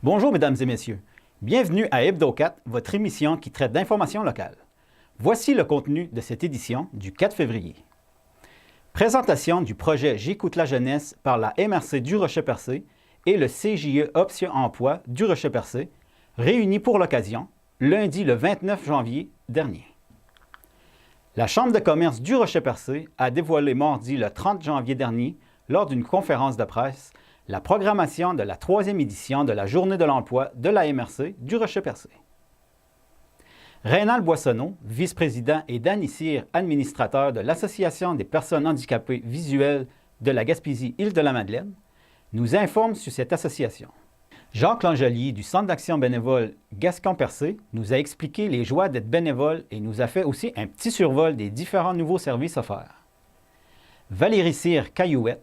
Bonjour mesdames et messieurs, bienvenue à Hebdo4, votre émission qui traite d'informations locales. Voici le contenu de cette édition du 4 février. Présentation du projet J'écoute la jeunesse par la MRC du Rocher-Percé et le CJE Option Emploi du Rocher-Percé, réunis pour l'occasion, lundi le 29 janvier dernier. La Chambre de commerce du Rocher-Percé a dévoilé mardi le 30 janvier dernier, lors d'une conférence de presse, la programmation de la 3e édition de la Journée de l'emploi de la MRC du Rocher-Percé. Rénal Boissonneau, vice-président, et Danny Cyr, administrateur de l'Association des personnes handicapées visuelles de la Gaspésie-Île-de-la-Madeleine, nous informe sur cette association. Jacques Langelier du Centre d'action bénévole Gascon-Percé nous a expliqué les joies d'être bénévole et nous a fait aussi un petit survol des différents nouveaux services offerts. Valérie Cyr-Caillouette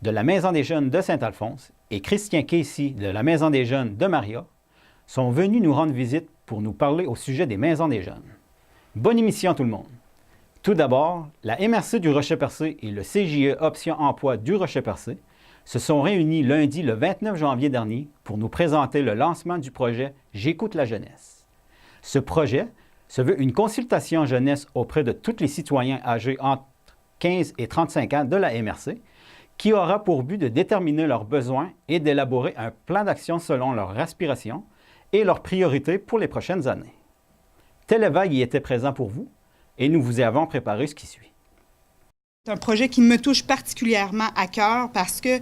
de la Maison des jeunes de Saint-Alphonse et Christian Casey de la Maison des jeunes de Maria sont venus nous rendre visite pour nous parler au sujet des maisons des jeunes. Bonne émission tout le monde! Tout d'abord, la MRC du Rocher-Percé et le CJE Option Emploi du Rocher-Percé se sont réunis lundi le 29 janvier dernier pour nous présenter le lancement du projet J'écoute la jeunesse. Ce projet se veut une consultation jeunesse auprès de tous les citoyens âgés entre 15 et 35 ans de la MRC qui aura pour but de déterminer leurs besoins et d'élaborer un plan d'action selon leurs aspirations et leurs priorités pour les prochaines années. Télévague y était présent pour vous et nous vous avons préparé ce qui suit. C'est un projet qui me touche particulièrement à cœur parce que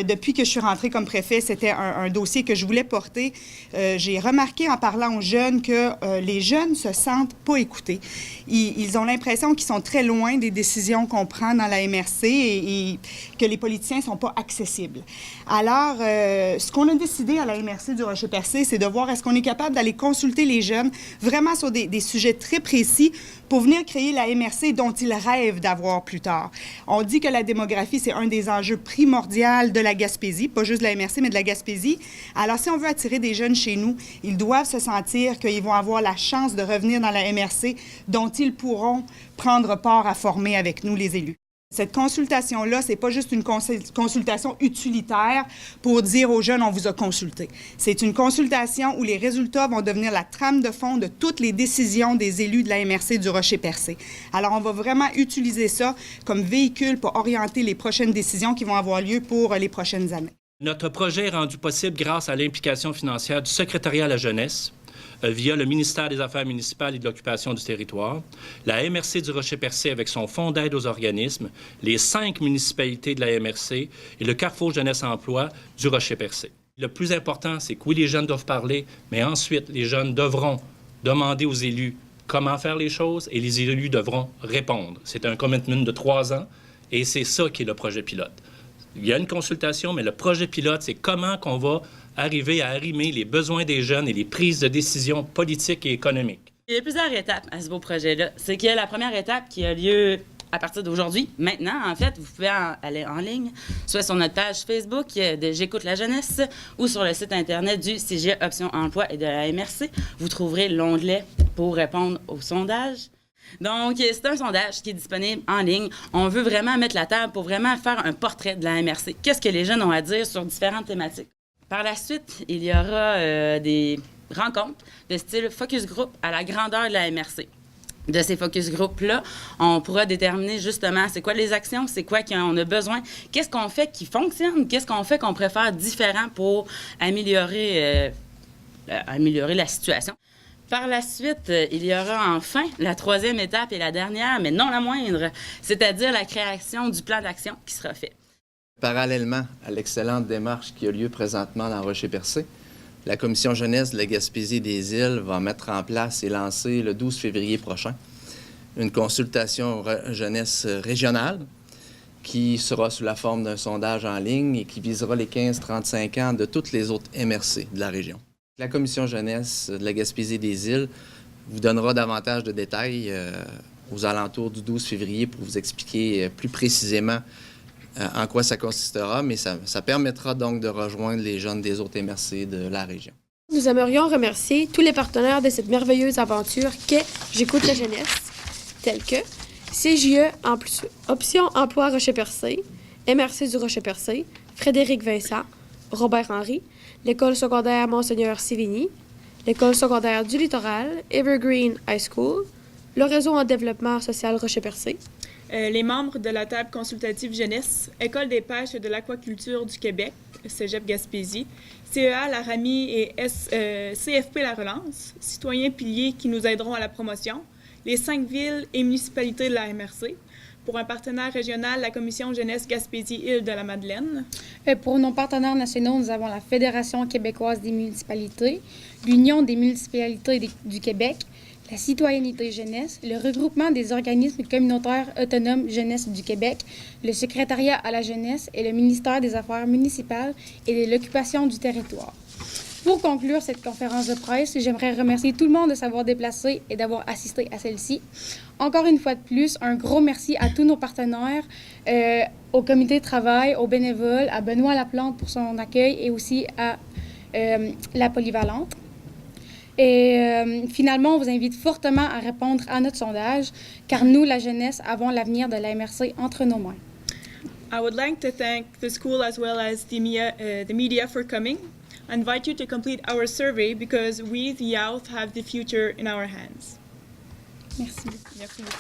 depuis que je suis rentrée comme préfet, c'était un dossier que je voulais porter. J'ai remarqué en parlant aux jeunes que les jeunes se sentent pas écoutés. Ils ont l'impression qu'ils sont très loin des décisions qu'on prend dans la MRC et que les politiciens sont pas accessibles. Alors, ce qu'on a décidé à la MRC du Rocher-Percé, c'est de voir est-ce qu'on est capable d'aller consulter les jeunes vraiment sur des sujets très précis pour venir créer la MRC dont ils rêvent d'avoir plus tard. On dit que la démographie, c'est un des enjeux primordiaux de la Gaspésie, pas juste de la MRC, mais de la Gaspésie. Alors, si on veut attirer des jeunes chez nous, ils doivent se sentir qu'ils vont avoir la chance de revenir dans la MRC dont ils pourront prendre part à former avec nous, les élus. Cette consultation-là, c'est pas juste une consultation utilitaire pour dire aux jeunes « on vous a consulté ». C'est une consultation où les résultats vont devenir la trame de fond de toutes les décisions des élus de la MRC du Rocher-Percé. Alors, on va vraiment utiliser ça comme véhicule pour orienter les prochaines décisions qui vont avoir lieu pour les prochaines années. Notre projet est rendu possible grâce à l'implication financière du secrétariat à la jeunesse, via le ministère des Affaires municipales et de l'occupation du territoire, la MRC du Rocher-Percé avec son fonds d'aide aux organismes, les 5 municipalités de la MRC et le Carrefour Jeunesse-Emploi du Rocher-Percé. Le plus important, c'est que oui, les jeunes doivent parler, mais ensuite, les jeunes devront demander aux élus comment faire les choses et les élus devront répondre. C'est un commitment de 3 ans et c'est ça qui est le projet pilote. Il y a une consultation, mais le projet pilote, c'est comment qu'on va arriver à arrimer les besoins des jeunes et les prises de décisions politiques et économiques. Il y a plusieurs étapes à ce beau projet-là. C'est qu'il y a la première étape qui a lieu à partir d'aujourd'hui. Maintenant, en fait, vous pouvez aller en ligne, soit sur notre page Facebook de J'écoute la jeunesse ou sur le site Internet du CJE Option Emploi et de la MRC. Vous trouverez l'onglet pour répondre au sondage. Donc, c'est un sondage qui est disponible en ligne. On veut vraiment mettre la table pour vraiment faire un portrait de la MRC. Qu'est-ce que les jeunes ont à dire sur différentes thématiques? Par la suite, il y aura des rencontres de style focus group à la grandeur de la MRC. De ces focus group-là, on pourra déterminer justement c'est quoi les actions, c'est quoi qu'on a besoin, qu'est-ce qu'on fait qui fonctionne, qu'est-ce qu'on fait qu'on préfère différent pour améliorer la situation. Par la suite, il y aura enfin la 3e étape et la dernière, mais non la moindre, c'est-à-dire la création du plan d'action qui sera fait. Parallèlement à l'excellente démarche qui a lieu présentement dans Rocher-Percé, la Commission jeunesse de la Gaspésie-des-Îles va mettre en place et lancer le 12 février prochain une consultation jeunesse régionale qui sera sous la forme d'un sondage en ligne et qui visera les 15-35 ans de toutes les autres MRC de la région. La Commission jeunesse de la Gaspésie-des-Îles vous donnera davantage de détails aux alentours du 12 février pour vous expliquer plus précisément en quoi ça consistera, mais ça permettra donc de rejoindre les jeunes des autres MRC de la région. Nous aimerions remercier tous les partenaires de cette merveilleuse aventure qu'est J'écoute la jeunesse, tels que CJE Option Emploi Rocher-Percé, MRC du Rocher-Percé, Frédéric Vincent, Robert-Henri, l'École secondaire Monseigneur Sévigny, l'École secondaire du Littoral, Evergreen High School, le Réseau en développement social Rocher-Percé, les membres de la table consultative jeunesse, École des pêches et de l'aquaculture du Québec, Cégep Gaspésie, CEA Laramie et CFP La Relance, citoyens piliers qui nous aideront à la promotion, les 5 villes et municipalités de la MRC, pour un partenaire régional, la Commission jeunesse Gaspésie-Île-de-la-Madeleine. Pour nos partenaires nationaux, nous avons la Fédération québécoise des municipalités, l'Union des municipalités du Québec, la Citoyenneté jeunesse, le regroupement des organismes communautaires autonomes jeunesse du Québec, le Secrétariat à la jeunesse et le ministère des Affaires municipales et de l'occupation du territoire. Pour conclure cette conférence de presse, j'aimerais remercier tout le monde de s'avoir déplacé et d'avoir assisté à celle-ci. Encore une fois de plus, un gros merci à tous nos partenaires, au comité de travail, aux bénévoles, à Benoît Laplante pour son accueil et aussi à la Polyvalente. Et finalement, on vous invite fortement à répondre à notre sondage, car nous, la jeunesse, avons l'avenir de la MRC entre nos mains. I would like to thank the school as well as the media for coming. I invite you to complete our survey because we, the youth, have the future in our hands. Merci beaucoup. Merci beaucoup.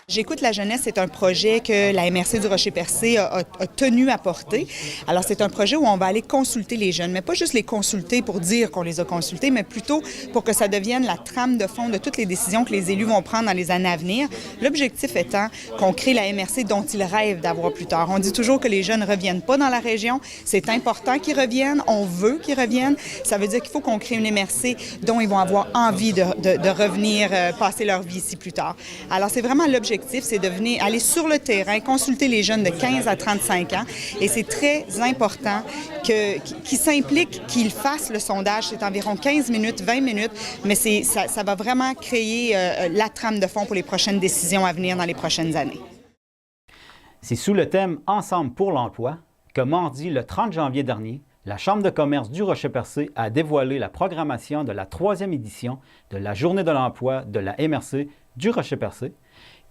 J'écoute la jeunesse, c'est un projet que la MRC du Rocher-Percé a tenu à porter. Alors, c'est un projet où on va aller consulter les jeunes, mais pas juste les consulter pour dire qu'on les a consultés, mais plutôt pour que ça devienne la trame de fond de toutes les décisions que les élus vont prendre dans les années à venir. L'objectif étant qu'on crée la MRC dont ils rêvent d'avoir plus tard. On dit toujours que les jeunes ne reviennent pas dans la région. C'est important qu'ils reviennent. On veut qu'ils reviennent. Ça veut dire qu'il faut qu'on crée une MRC dont ils vont avoir envie de revenir passer leur vie ici plus tard. Alors, c'est vraiment l'objectif. C'est de venir aller sur le terrain, consulter les jeunes de 15 à 35 ans. Et c'est très important qu'ils s'impliquent, qu'ils fassent le sondage. C'est environ 15 minutes, 20 minutes, mais ça va vraiment créer la trame de fond pour les prochaines décisions à venir dans les prochaines années. C'est sous le thème « Ensemble pour l'emploi » que mardi, le 30 janvier dernier, la Chambre de commerce du Rocher-Percé a dévoilé la programmation de la 3e édition de la Journée de l'emploi de la MRC du Rocher-Percé,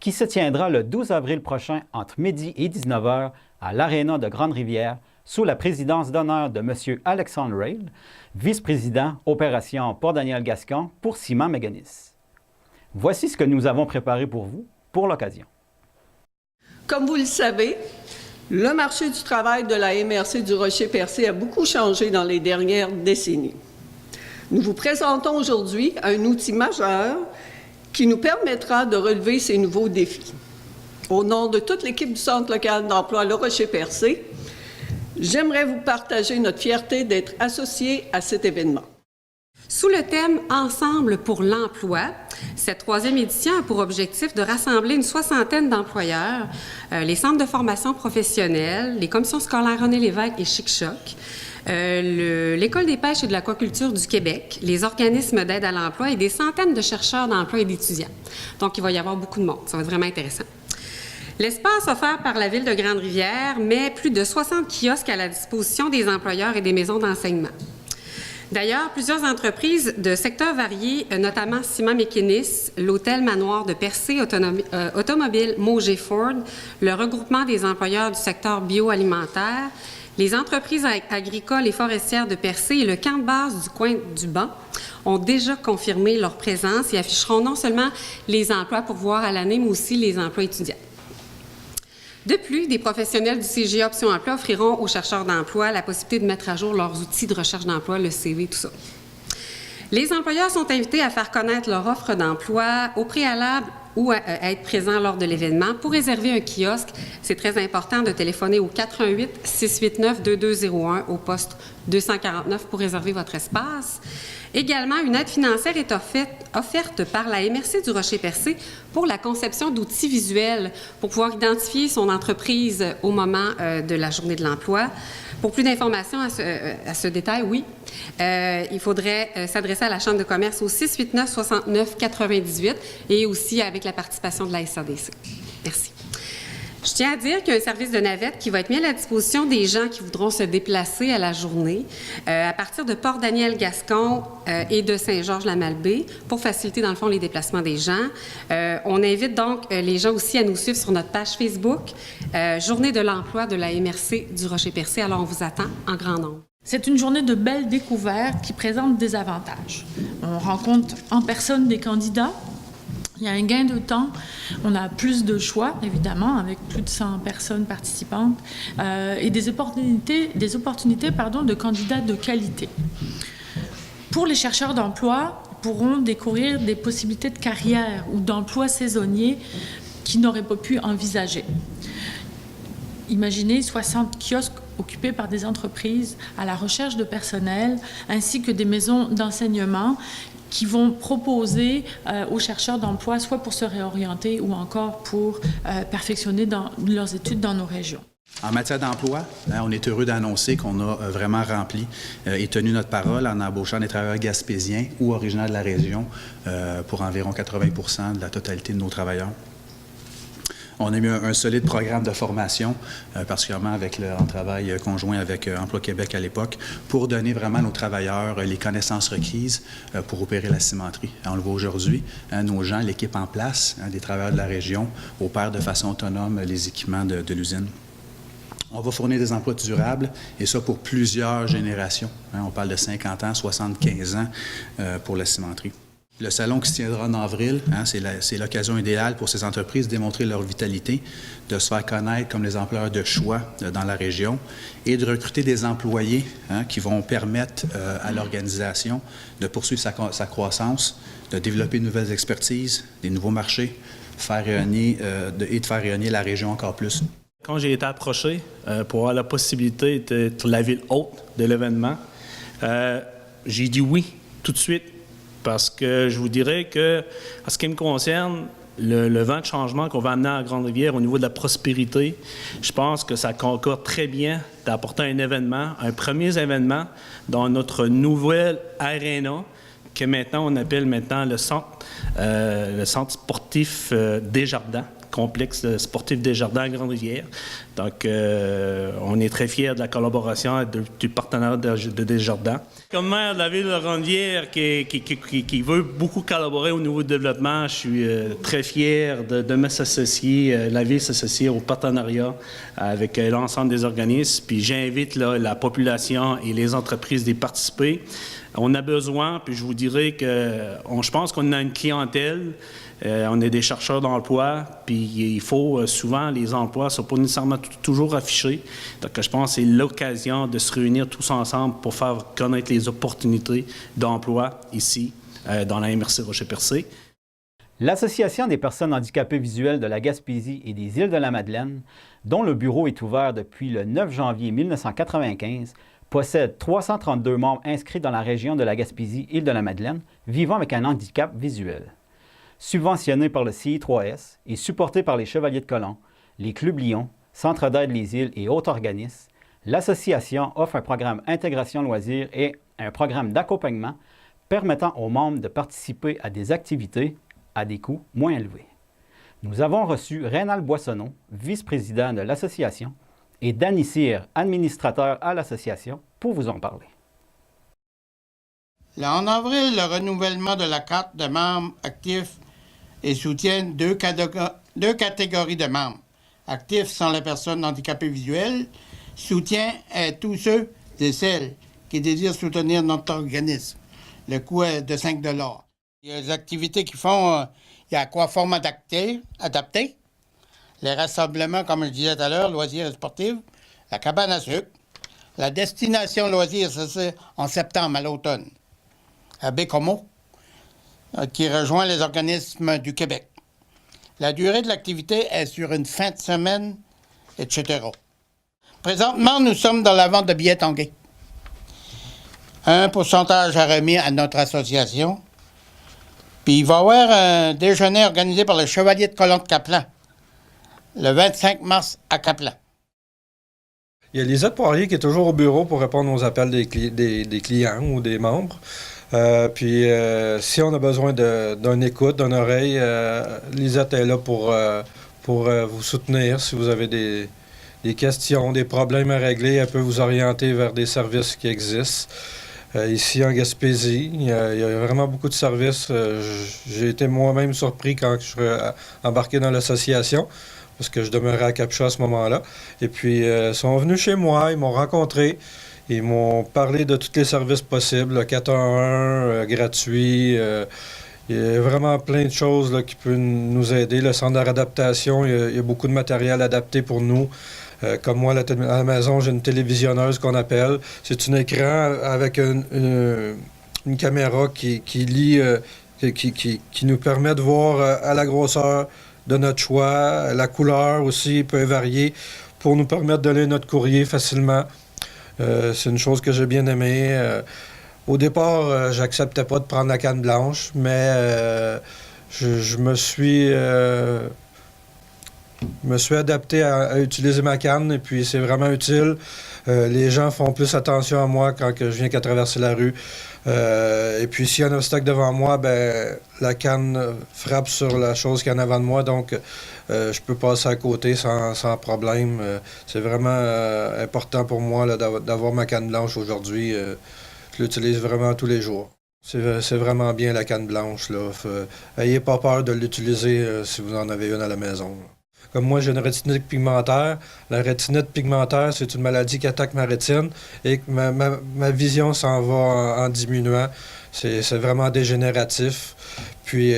qui se tiendra le 12 avril prochain entre midi et 19h à l'Aréna de Grande-Rivière sous la présidence d'honneur de M. Alexandre Rail, vice-président Opération Port-Daniel-Gascon pour Ciment Mécanis. Voici ce que nous avons préparé pour vous pour l'occasion. Comme vous le savez, le marché du travail de la MRC du Rocher-Percé a beaucoup changé dans les dernières décennies. Nous vous présentons aujourd'hui un outil majeur qui nous permettra de relever ces nouveaux défis. Au nom de toute l'équipe du Centre local d'emploi Le Rocher-Percé, j'aimerais vous partager notre fierté d'être associés à cet événement. Sous le thème « Ensemble pour l'emploi », cette 3e édition a pour objectif de rassembler une 60aine d'employeurs, les centres de formation professionnelle, les commissions scolaires René Lévesque et Chic-Choc, l'École des pêches et de l'aquaculture du Québec, les organismes d'aide à l'emploi et des centaines de chercheurs d'emploi et d'étudiants. Donc, il va y avoir beaucoup de monde. Ça va être vraiment intéressant. L'espace offert par la Ville de Grande-Rivière met plus de 60 kiosques à la disposition des employeurs et des maisons d'enseignement. D'ailleurs, plusieurs entreprises de secteurs variés, notamment Ciment Mécanis, l'Hôtel Manoir de Percé, Automobile Mauger Ford, le regroupement des employeurs du secteur bioalimentaire, les entreprises agricoles et forestières de Percé et le camp de base du coin du Banc ont déjà confirmé leur présence et afficheront non seulement les emplois pour voir à l'année, mais aussi les emplois étudiants. De plus, des professionnels du CGA Option Emploi offriront aux chercheurs d'emploi la possibilité de mettre à jour leurs outils de recherche d'emploi, le CV, tout ça. Les employeurs sont invités à faire connaître leur offre d'emploi au préalable ou à être présents lors de l'événement. Pour réserver un kiosque, c'est très important de téléphoner au 418-689-2201 au poste 249 pour réserver votre espace. Également, une aide financière est offerte par la MRC du Rocher-Percé pour la conception d'outils visuels pour pouvoir identifier son entreprise au moment de la journée de l'emploi. Pour plus d'informations à ce détail, oui, il faudrait s'adresser à la Chambre de commerce au 689-69-98 et aussi avec la participation de la SADC. Merci. Je tiens à dire qu'il y a un service de navette qui va être mis à la disposition des gens qui voudront se déplacer à la journée à partir de Port-Daniel-Gascon et de Saint-Georges-la-Malbaie pour faciliter, dans le fond, les déplacements des gens. On invite donc les gens aussi à nous suivre sur notre page Facebook, Journée de l'emploi de la MRC du Rocher-Percé. Alors, on vous attend en grand nombre. C'est une journée de belles découvertes qui présente des avantages. On rencontre en personne des candidats. Il y a un gain de temps. On a plus de choix, évidemment, avec plus de 100 personnes participantes et des opportunités de candidats de qualité. Pour les chercheurs d'emploi, ils pourront découvrir des possibilités de carrière ou d'emploi saisonnier qu'ils n'auraient pas pu envisager. Imaginez 60 kiosques occupés par des entreprises à la recherche de personnel, ainsi que des maisons d'enseignement qui vont proposer aux chercheurs d'emploi, soit pour se réorienter ou encore pour perfectionner leurs études dans nos régions. En matière d'emploi, on est heureux d'annoncer qu'on a vraiment rempli et tenu notre parole en embauchant des travailleurs gaspésiens ou originaires de la région pour environ 80 % de la totalité de nos travailleurs. On a mis un solide programme de formation, particulièrement en travail conjoint avec Emploi Québec à l'époque, pour donner vraiment à nos travailleurs les connaissances requises pour opérer la cimenterie. On le voit aujourd'hui, nos gens, l'équipe en place, des travailleurs de la région, opèrent de façon autonome les équipements de l'usine. On va fournir des emplois durables, et ça pour plusieurs générations. On parle de 50 ans, 75 ans pour la cimenterie. Le salon qui se tiendra en avril, c'est l'occasion idéale pour ces entreprises de démontrer leur vitalité, de se faire connaître comme les employeurs de choix dans la région et de recruter des employés qui vont permettre à l'organisation de poursuivre sa croissance, de développer de nouvelles expertises, des nouveaux marchés, de faire rayonner la région encore plus. Quand j'ai été approché pour avoir la possibilité d'être la ville hôte de l'événement, j'ai dit oui tout de suite. Parce que je vous dirais que, en ce qui me concerne, le vent de changement qu'on va amener à Grande-Rivière au niveau de la prospérité, je pense que ça concorde très bien d'apporter un premier événement dans notre nouvelle aréna que maintenant on appelle le centre sportif Desjardins. Complexe sportif Desjardins à Grande-Rivière. Donc, on est très fiers de la collaboration du partenaire de Desjardins. Comme maire de la ville de Grande-Rivière qui veut beaucoup collaborer au niveau du développement, je suis très fier de m'associer, la ville s'associer au partenariat avec l'ensemble des organismes. Puis j'invite la population et les entreprises d'y participer. On a besoin, puis je vous dirais je pense qu'on a une clientèle. On est des chercheurs d'emploi, puis il faut souvent, les emplois ne sont pas nécessairement toujours affichés. Donc, je pense que c'est l'occasion de se réunir tous ensemble pour faire connaître les opportunités d'emploi ici, dans la MRC Rocher-Percé. L'Association des personnes handicapées visuelles de la Gaspésie et des Îles-de-la-Madeleine, dont le bureau est ouvert depuis le 9 janvier 1995, possède 332 membres inscrits dans la région de la Gaspésie-Îles-de-la-Madeleine vivant avec un handicap visuel. Subventionné par le CI3S et supporté par les Chevaliers de Colomb, les Clubs Lyon, Centre d'aide les îles et autres organismes, l'association offre un programme intégration loisirs et un programme d'accompagnement permettant aux membres de participer à des activités à des coûts moins élevés. Nous avons reçu Rénal Boissonneau, vice-président de l'association, et Danny Cyr, administrateur à l'association, pour vous en parler. En avril, le renouvellement de la carte de membres actifs et soutiennent deux catégories de membres. Actifs sont les personnes handicapées visuelles, soutien à tous ceux et celles qui désirent soutenir notre organisme. Le coût est de 5 $. Il y a les activités qu'ils font, il y a aquaforme adapté, les rassemblements, comme je disais tout à l'heure, loisirs et sportifs, la cabane à sucre, la destination loisirs, ça c'est en septembre à l'automne, à Bécomo, qui rejoint les organismes du Québec. La durée de l'activité est sur une fin de semaine, etc. Présentement, nous sommes dans la vente de billets tangués. Un pourcentage à remis à notre association. Puis il va y avoir un déjeuner organisé par le Chevalier de Colomb de Caplan, le 25 mars à Caplan. Il y a Lisette Poirier qui est toujours au bureau pour répondre aux appels des clients ou des membres. Si on a besoin d'une écoute, d'une oreille, Lisette est là pour pour vous soutenir si vous avez des questions, des problèmes à régler. Elle peut vous orienter vers des services qui existent. Ici, en Gaspésie, il y a vraiment beaucoup de services. J'ai été moi-même surpris quand je suis embarqué dans l'association, parce que je demeurais à Capcha à ce moment-là. Et puis, ils sont venus chez moi, ils m'ont rencontré, ils m'ont parlé de tous les services possibles, le 411, gratuit. Il y a vraiment plein de choses là, qui peuvent nous aider. Le centre de réadaptation, il y a beaucoup de matériel adapté pour nous. Comme moi, à la maison, j'ai une télévisionneuse qu'on appelle. C'est un écran avec une caméra qui lit, qui nous permet de voir à la grosseur de notre choix. La couleur aussi peut varier pour nous permettre de lire notre courrier facilement. C'est une chose que j'ai bien aimée. Au départ, j'acceptais pas de prendre la canne blanche, mais je me suis adapté à utiliser ma canne, et puis c'est vraiment utile. Les gens font plus attention à moi quand je viens qu'à traverser la rue. Et puis s'il y a un obstacle devant moi, ben la canne frappe sur la chose qui est en avant de moi, donc je peux passer à côté sans problème. C'est vraiment important pour moi là, d'avoir ma canne blanche aujourd'hui. Je l'utilise vraiment tous les jours. C'est vraiment bien la canne blanche. Ayez pas peur de l'utiliser si vous en avez une à la maison. Comme moi, j'ai une rétinite pigmentaire. La rétinite pigmentaire, c'est une maladie qui attaque ma rétine et que ma vision s'en va en diminuant. C'est vraiment dégénératif. Puis,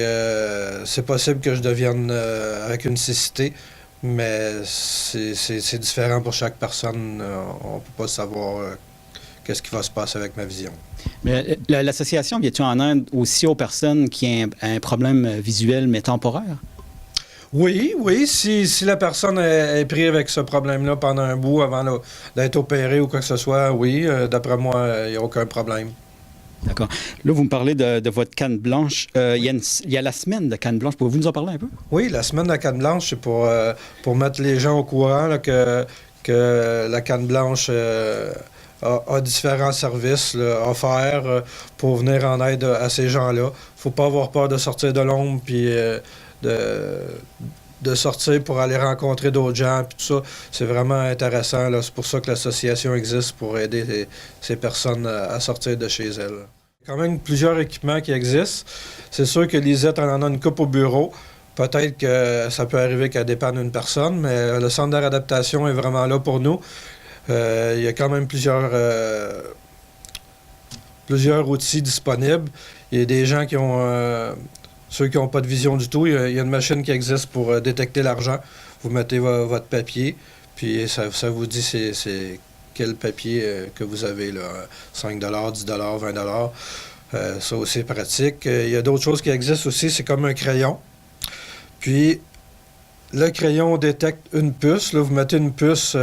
c'est possible que je devienne avec une cécité, mais c'est différent pour chaque personne. On ne peut pas savoir qu'est-ce qui va se passer avec ma vision. Mais l'association vient-tu en aide aussi aux personnes qui ont un problème visuel mais temporaire? Oui. Si la personne est prise avec ce problème-là pendant un bout avant d'être opérée ou quoi que ce soit, oui, d'après moi, il n'y a aucun problème. D'accord. Là, vous me parlez de votre canne blanche. Il y a la semaine de canne blanche. Pouvez-vous nous en parler un peu? Oui, la semaine de la canne blanche, c'est pour mettre les gens au courant là, que la canne blanche a différents services là, offerts pour venir en aide à ces gens-là. Il ne faut pas avoir peur de sortir de l'ombre puis de sortir pour aller rencontrer d'autres gens, puis tout ça. C'est vraiment intéressant. Là. C'est pour ça que l'association existe, pour aider ces personnes à sortir de chez elles. Il y a quand même plusieurs équipements qui existent. C'est sûr que Lisette en a une coupe au bureau. Peut-être que ça peut arriver qu'elle dépanne une personne, mais le centre de réadaptation est vraiment là pour nous. Il y a quand même plusieurs outils disponibles. Il y a des gens qui ont... ceux qui n'ont pas de vision du tout, il y a une machine qui existe pour détecter l'argent. Vous mettez votre papier, puis ça vous dit c'est quel papier que vous avez, là, 5 $, 10 $, 20 $. Ça aussi est pratique. Il y a d'autres choses qui existent aussi, c'est comme un crayon. Puis, le crayon détecte une puce. Là, vous mettez une puce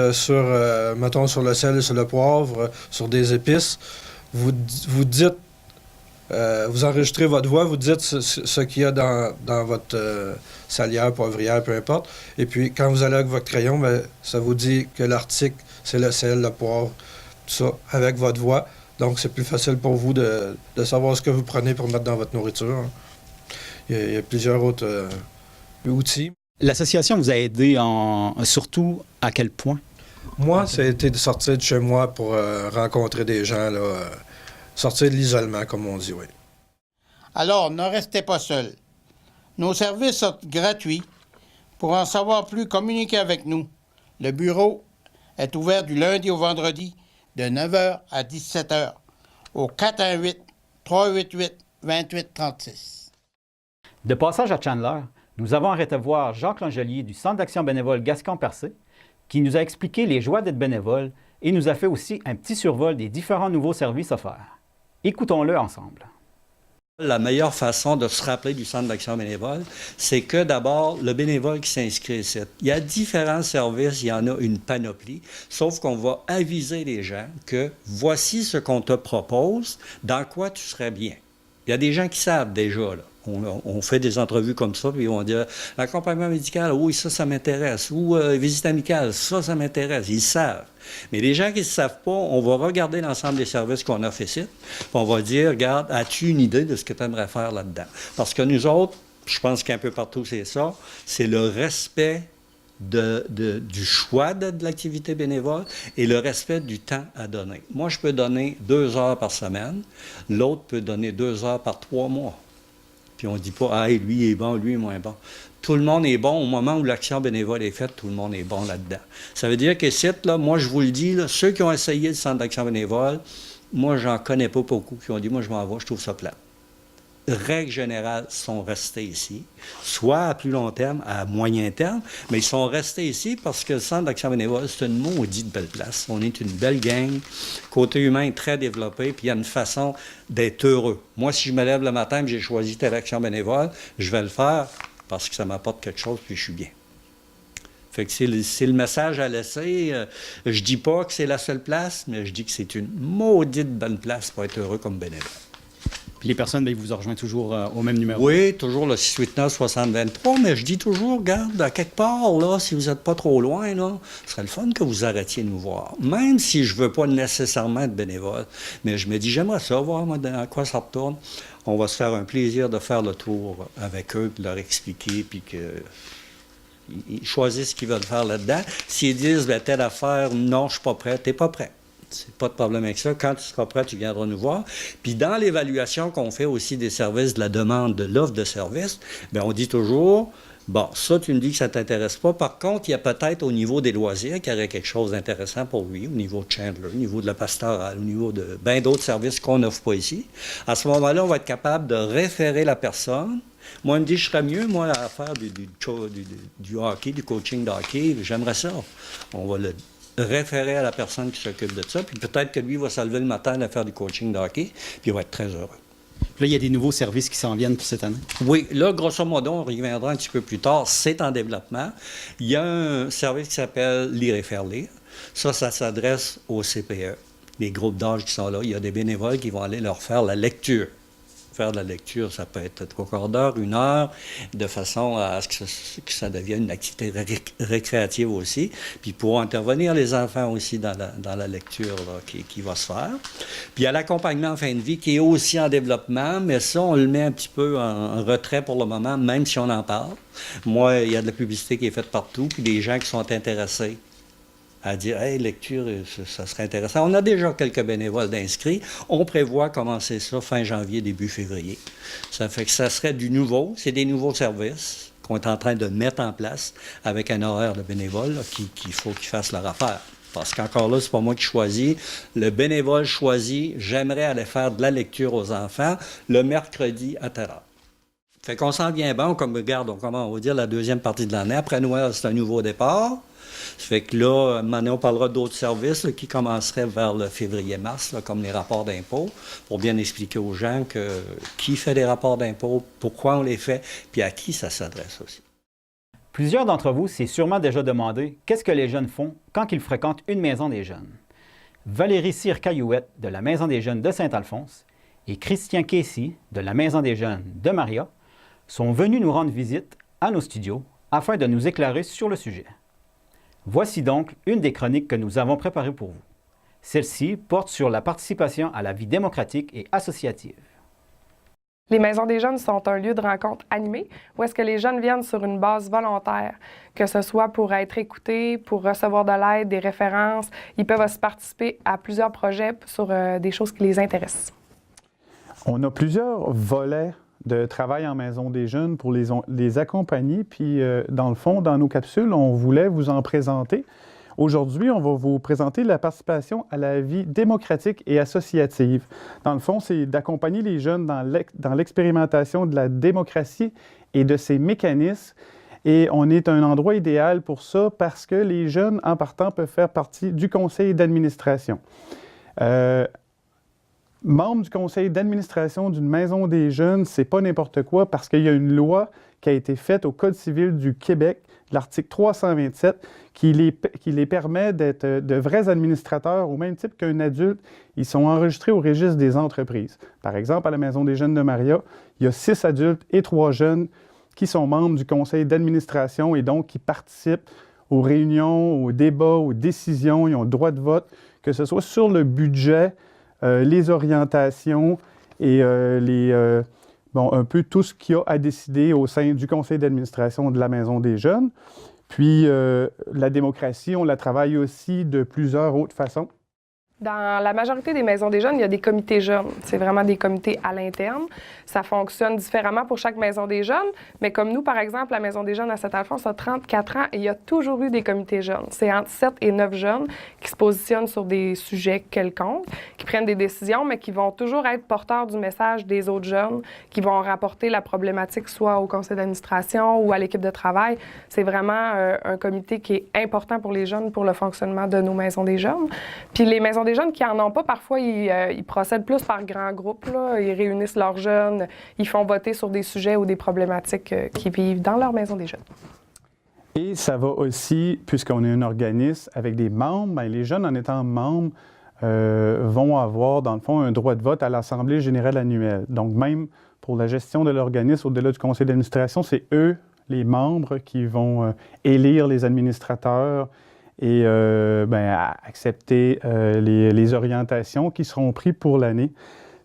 mettons, sur le sel et sur le poivre, sur des épices. Vous dites... vous enregistrez votre voix, vous dites ce qu'il y a dans votre salière, poivrière, peu importe. Et puis, quand vous allez avec votre crayon, bien, ça vous dit que l'article, c'est le sel, le poivre, tout ça, avec votre voix. Donc, c'est plus facile pour vous de savoir ce que vous prenez pour mettre dans votre nourriture. Hein. Il y a plusieurs autres outils. L'association vous a aidé surtout à quel point? Moi, ça a été de sortir de chez moi pour rencontrer des gens, là, sortir de l'isolement, comme on dit, oui. Alors, ne restez pas seuls. Nos services sont gratuits. Pour en savoir plus, communiquez avec nous. Le bureau est ouvert du lundi au vendredi de 9h à 17h au 418-388-2836. De passage à Chandler, nous avons arrêté voir Jacques Langelier du Centre d'action bénévole Gascon-Percé, qui nous a expliqué les joies d'être bénévole et nous a fait aussi un petit survol des différents nouveaux services offerts. Écoutons-le ensemble. La meilleure façon de se rappeler du Centre d'action bénévole, c'est que d'abord, le bénévole qui s'inscrit ici, il y a différents services, il y en a une panoplie, sauf qu'on va aviser les gens que voici ce qu'on te propose, dans quoi tu serais bien. Il y a des gens qui savent déjà, là. On fait des entrevues comme ça, puis on dit l'accompagnement médical, oui, ça m'intéresse. Ou visite amicale, ça m'intéresse. Ils savent. Mais les gens qui ne savent pas, on va regarder l'ensemble des services qu'on offre ici, puis on va dire, regarde, as-tu une idée de ce que tu aimerais faire là-dedans? Parce que nous autres, je pense qu'un peu partout c'est ça, c'est le respect du choix de l'activité bénévole et le respect du temps à donner. Moi, je peux donner 2 heures par semaine, l'autre peut donner 2 heures par 3 mois. Puis on ne dit pas, ah, lui est bon, lui est moins bon. Tout le monde est bon au moment où l'action bénévole est faite, tout le monde est bon là-dedans. Ça veut dire que là, moi, je vous le dis, là, ceux qui ont essayé le centre d'action bénévole, moi, j'en connais pas beaucoup qui ont dit, moi, je m'en vais, je trouve ça plat. Règle générale, sont restés ici, soit à plus long terme, à moyen terme, mais ils sont restés ici parce que le Centre d'action bénévole, c'est une maudite belle place. On est une belle gang, côté humain très développé, puis il y a une façon d'être heureux. Moi, si je me lève le matin et j'ai choisi telle action bénévole, je vais le faire parce que ça m'apporte quelque chose, puis je suis bien. Fait que c'est le message à laisser. Je dis pas que c'est la seule place, mais je dis que c'est une maudite bonne place pour être heureux comme bénévole. Puis les personnes, bien, ils vous rejoignent toujours au même numéro? Oui, toujours le 689-6023, mais je dis toujours, regarde, à quelque part, là, si vous n'êtes pas trop loin, là, ce serait le fun que vous arrêtiez de nous voir. Même si je ne veux pas nécessairement être bénévole, mais je me dis, j'aimerais ça, voir moi, à quoi ça retourne. On va se faire un plaisir de faire le tour avec eux, de leur expliquer, puis qu'ils choisissent ce qu'ils veulent faire là-dedans. S'ils disent, bien, telle affaire, non, je ne suis pas prêt, tu n'es pas prêt. C'est pas de problème avec ça. Quand tu seras prêt, tu viendras nous voir. Puis dans l'évaluation qu'on fait aussi des services, de la demande, de l'offre de service, bien, on dit toujours, bon, ça, tu me dis que ça ne t'intéresse pas. Par contre, il y a peut-être au niveau des loisirs qu'il y aurait quelque chose d'intéressant pour lui, au niveau de Chandler, au niveau de la pastorale, au niveau de bien d'autres services qu'on n'offre pas ici. À ce moment-là, on va être capable de référer la personne. Moi, il me dit, je serais mieux, moi, à faire du hockey, du coaching de hockey. J'aimerais ça. On va le référer à la personne qui s'occupe de ça, puis peut-être que lui va se lever le matin à faire du coaching de hockey, puis il va être très heureux. Puis là, il y a des nouveaux services qui s'en viennent pour cette année? Oui, là, grosso modo, on reviendra un petit peu plus tard, c'est en développement. Il y a un service qui s'appelle Lire et faire lire. Ça s'adresse aux CPE, les groupes d'âge qui sont là. Il y a des bénévoles qui vont aller leur faire la lecture. Faire de la lecture, ça peut être 3/4 d'heure, 1 heure, de façon à ce que ça devienne une activité récréative aussi. Puis pour intervenir les enfants aussi dans la lecture là, qui va se faire. Puis il y a l'accompagnement en fin de vie qui est aussi en développement, mais ça, on le met un petit peu en retrait pour le moment, même si on en parle. Moi, il y a de la publicité qui est faite partout, puis des gens qui sont intéressés à dire, hey, lecture, ça serait intéressant. On a déjà quelques bénévoles d'inscrits. On prévoit commencer ça fin janvier, début février. Ça fait que ça serait du nouveau. C'est des nouveaux services qu'on est en train de mettre en place avec un horaire de bénévoles qu'il faut qu'ils fassent leur affaire. Parce qu'encore là, c'est pas moi qui choisis. Le bénévole choisit, j'aimerais aller faire de la lecture aux enfants le mercredi à telle heure. Fait qu'on s'en vient bon, comme regarde, on va dire la deuxième partie de l'année. Après Noël, c'est un nouveau départ. Ça fait que là, maintenant, on parlera d'autres services là, qui commenceraient vers le février-mars, comme les rapports d'impôts, pour bien expliquer aux gens qui fait des rapports d'impôts, pourquoi on les fait, puis à qui ça s'adresse aussi. Plusieurs d'entre vous s'est sûrement déjà demandé qu'est-ce que les jeunes font quand ils fréquentent une maison des jeunes. Valérie Cyr-Caillouette de la Maison des jeunes de Saint-Alphonse et Christian Casey de la Maison des jeunes de Maria sont venus nous rendre visite à nos studios afin de nous éclairer sur le sujet. Voici donc une des chroniques que nous avons préparées pour vous. Celle-ci porte sur la participation à la vie démocratique et associative. Les Maisons des jeunes sont un lieu de rencontre animé où est-ce que les jeunes viennent sur une base volontaire, que ce soit pour être écoutés, pour recevoir de l'aide, des références. Ils peuvent aussi participer à plusieurs projets sur des choses qui les intéressent. On a plusieurs volets de travail en Maison des jeunes pour les accompagner. Puis, dans le fond, dans nos capsules, on voulait vous en présenter. Aujourd'hui, on va vous présenter la participation à la vie démocratique et associative. Dans le fond, c'est d'accompagner les jeunes dans l'expérimentation de la démocratie et de ses mécanismes. Et on est un endroit idéal pour ça parce que les jeunes, en partant, peuvent faire partie du conseil d'administration. Membre du conseil d'administration d'une maison des jeunes, c'est pas n'importe quoi parce qu'il y a une loi qui a été faite au Code civil du Québec, l'article 327, qui les permet d'être de vrais administrateurs au même type qu'un adulte. Ils sont enregistrés au registre des entreprises. Par exemple, à la Maison des jeunes de Maria, il y a 6 adultes et 3 jeunes qui sont membres du conseil d'administration et donc qui participent aux réunions, aux débats, aux décisions. Ils ont le droit de vote, que ce soit sur le budget, les orientations et un peu tout ce qu'il y a à décider au sein du conseil d'administration de la Maison des jeunes. Puis la démocratie, on la travaille aussi de plusieurs autres façons. Dans la majorité des maisons des jeunes, il y a des comités jeunes. C'est vraiment des comités à l'interne. Ça fonctionne différemment pour chaque maison des jeunes, mais comme nous, par exemple, la Maison des jeunes à Saint-Alphonse a 34 ans et il y a toujours eu des comités jeunes. C'est entre 7 et 9 jeunes qui se positionnent sur des sujets quelconques, qui prennent des décisions, mais qui vont toujours être porteurs du message des autres jeunes, qui vont rapporter la problématique soit au conseil d'administration ou à l'équipe de travail. C'est vraiment un comité qui est important pour les jeunes, pour le fonctionnement de nos maisons des jeunes. Puis les maisons des jeunes qui n'en ont pas, parfois, ils procèdent plus par grands groupes, là. Ils réunissent leurs jeunes, ils font voter sur des sujets ou des problématiques qu'ils vivent dans leur maison des jeunes. Et ça va aussi, puisqu'on est un organisme avec des membres, bien, les jeunes, en étant membres, vont avoir, dans le fond, un droit de vote à l'Assemblée générale annuelle. Donc, même pour la gestion de l'organisme, au-delà du conseil d'administration, c'est eux, les membres, qui vont élire les administrateurs et accepter les orientations qui seront prises pour l'année.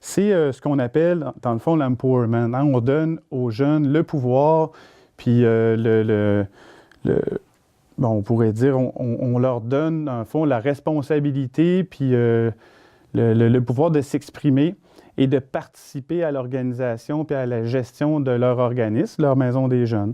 C'est ce qu'on appelle, dans le fond, l'empowerment. Hein? On donne aux jeunes le pouvoir, puis on pourrait dire, on leur donne, dans le fond, la responsabilité, puis le pouvoir de s'exprimer et de participer à l'organisation puis à la gestion de leur organisme, leur maison des jeunes.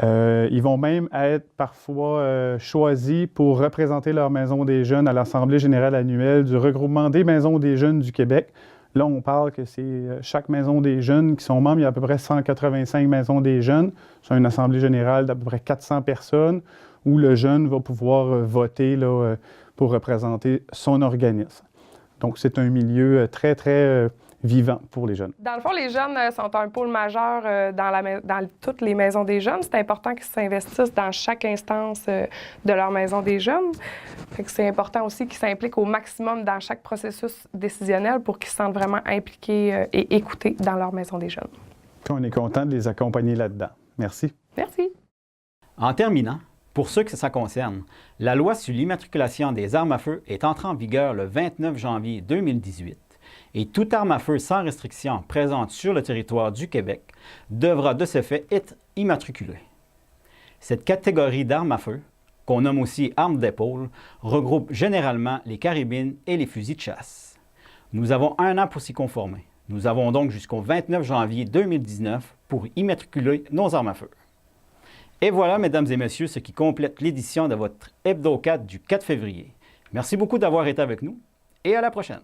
Ils vont même être parfois choisis pour représenter leur maison des jeunes à l'Assemblée générale annuelle du regroupement des maisons des jeunes du Québec. Là, on parle que c'est chaque maison des jeunes qui sont membres. Il y a à peu près 185 maisons des jeunes. C'est une assemblée générale d'à peu près 400 personnes où le jeune va pouvoir voter là, pour représenter son organisme. Donc, c'est un milieu très, très vivant pour les jeunes. Dans le fond, les jeunes sont un pôle majeur dans toutes les maisons des jeunes. C'est important qu'ils s'investissent dans chaque instance de leur maison des jeunes. Fait que c'est important aussi qu'ils s'impliquent au maximum dans chaque processus décisionnel pour qu'ils se sentent vraiment impliqués et écoutés dans leur maison des jeunes. Puis on est content de les accompagner là-dedans. Merci. Merci. En terminant, pour ceux que ça concerne, la loi sur l'immatriculation des armes à feu est entrée en vigueur le 29 janvier 2018. Et toute arme à feu sans restriction présente sur le territoire du Québec devra de ce fait être immatriculée. Cette catégorie d'armes à feu, qu'on nomme aussi armes d'épaule, regroupe généralement les carabines et les fusils de chasse. Nous avons 1 an pour s'y conformer. Nous avons donc jusqu'au 29 janvier 2019 pour immatriculer nos armes à feu. Et voilà, mesdames et messieurs, ce qui complète l'édition de votre Hebdo 4 du 4 février. Merci beaucoup d'avoir été avec nous et à la prochaine.